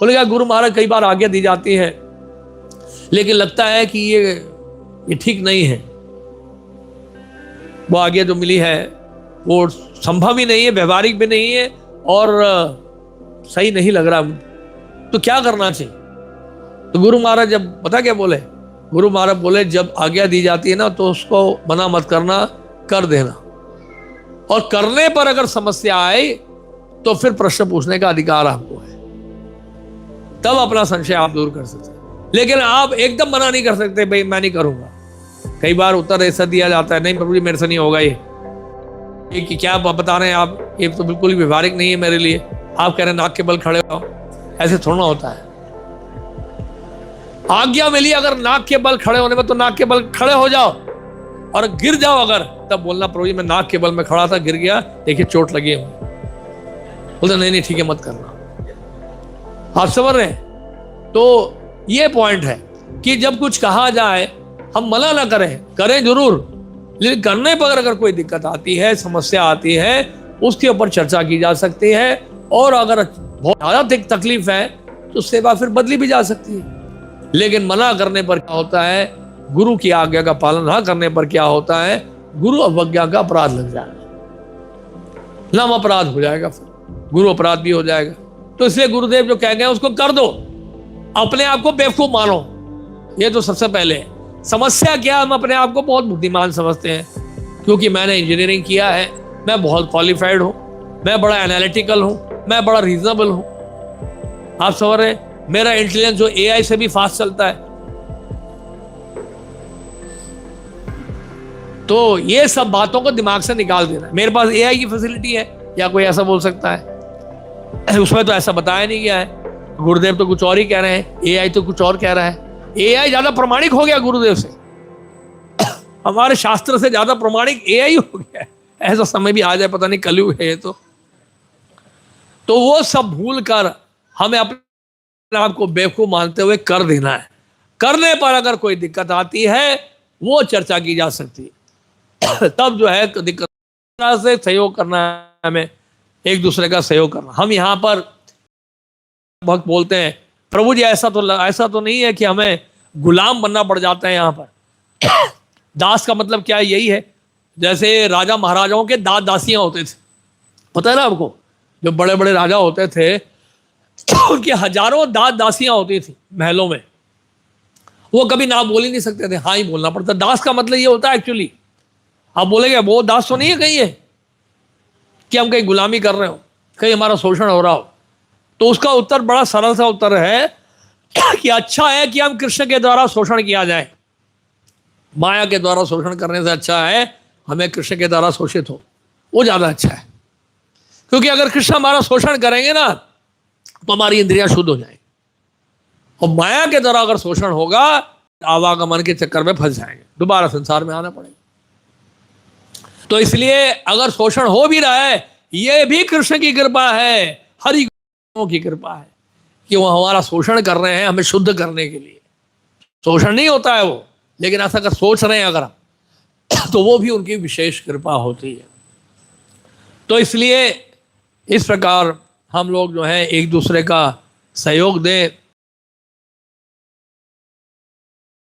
बोले क्या गुरु महाराज कई बार आज्ञा दी जाती है लेकिन लगता है कि ये ठीक नहीं है, वो आज्ञा जो मिली है वो संभव ही नहीं है, व्यवहारिक भी नहीं है और सही नहीं लग रहा, तो क्या करना चाहिए? तो गुरु महाराज जब पता क्या बोले, गुरु महाराज बोले जब आज्ञा दी जाती है ना तो उसको मना मत करना, कर देना, और करने पर अगर समस्या आए तो फिर प्रश्न पूछने का अधिकार आपको है, तब अपना संशय आप दूर कर सकते हैं। लेकिन आप एकदम मना नहीं कर सकते, भाई मैं नहीं करूंगा। कई बार उत्तर ऐसा दिया जाता है, नहीं प्रभु जी मेरे से नहीं होगा ये कि क्या बता रहे हैं आप, ये तो बिल्कुल ही व्यवहारिक नहीं है मेरे लिए। आप कह रहे हैं नाक के बल खड़े हो, ऐसे थोड़ा होता है। आज्ञा मिली अगर नाक के बल खड़े होने में तो नाक के बल खड़े हो जाओ, और गिर जाओ अगर तब बोलना प्रभु जी मैं नाक के बल में खड़ा था, गिर गया, देखिए चोट लगी है। बोलते नहीं ठीक है मत करना। आप समझ रहे हैं? तो ये पॉइंट है कि जब कुछ कहा जाए हम मना ना करें, करें जरूर, लेकिन करने पर अगर कोई दिक्कत आती है, समस्या आती है, उसके ऊपर चर्चा की जा सकती है, और अगर बहुत ज्यादा तकलीफ है तो सेवा फिर बदली भी जा सकती है। लेकिन मना करने पर क्या होता है, गुरु की आज्ञा का पालन ना करने पर क्या होता है, गुरु अवज्ञा का अपराध लग जाएगा, नाम अपराध हो जाएगा, फिर गुरु अपराध भी हो जाएगा। तो इसलिए गुरुदेव जो कह गए उसको कर दो, अपने आप को बेवकूफ मानो, ये तो सबसे पहले है। समस्या क्या, हम अपने आप को बहुत बुद्धिमान समझते हैं, क्योंकि मैंने इंजीनियरिंग किया है, मैं बहुत क्वालिफाइड हूं, मैं बड़ा एनालिटिकल हूं, मैं बड़ा रीजनेबल हूं। आप समझ रहे, मेरा इंटेलिजेंस जो एआई से भी फास्ट चलता है। तो ये सब बातों को दिमाग से निकाल देना। मेरे पास एआई की फैसिलिटी है, या कोई ऐसा बोल सकता है? उसमें तो ऐसा बताया नहीं गया है। गुरुदेव तो कुछ और ही कह रहे हैं, एआई तो कुछ और कह रहा है। एआई ज्यादा प्रमाणिक हो गया गुरुदेव से, हमारे शास्त्र से ज्यादा प्रमाणिक एआई हो गया। ऐसा समय भी आ जाए, पता नहीं कलयुग है ये तो वो सब भूल कर हमें अपने आप को बेवकूफ मानते हुए कर देना है। करने पर अगर कोई दिक्कत आती है वो चर्चा की जा सकती है। तब जो है दिक्कत से सहयोग करना है, हमें एक दूसरे का सहयोग करना। हम यहाँ पर भक्त बोलते हैं प्रभु जी ऐसा तो नहीं है कि हमें गुलाम बनना पड़ जाता है। यहाँ पर दास का मतलब क्या है, यही है जैसे राजा महाराजाओं के दास दासियां होते थे, पता है ना आपको? जो बड़े बड़े राजा होते थे उनके हजारों दास दासियां होती थी महलों में, वो कभी ना बोल ही नहीं सकते थे, हाँ ही बोलना पड़ता। दास का मतलब ये होता है एक्चुअली, आप बोलेंगे वो दास तो नहीं है कहीं है कि हम कहीं गुलामी कर रहे हो, कहीं हमारा शोषण हो रहा हो, तो उसका उत्तर बड़ा सरल सा उत्तर है कि अच्छा है कि हम कृष्ण के द्वारा शोषण किया जाए। माया के द्वारा शोषण करने से अच्छा है हमें कृष्ण के द्वारा शोषित हो, वो ज्यादा अच्छा है। क्योंकि अगर कृष्ण हमारा शोषण करेंगे ना तो हमारी इंद्रियां शुद्ध हो जाएंगी, और माया के द्वारा अगर शोषण होगा आवागमन के चक्कर में फंस जाएंगे, दोबारा संसार में आना पड़ेगा। तो इसलिए अगर शोषण हो भी रहा है ये भी कृष्ण की कृपा है, हरि की कृपा है कि वो हमारा शोषण कर रहे हैं हमें शुद्ध करने के लिए। शोषण नहीं होता है वो, लेकिन ऐसा अगर सोच रहे हैं अगर तो वो भी उनकी विशेष कृपा होती है। तो इसलिए इस प्रकार हम लोग जो है एक दूसरे का सहयोग दें,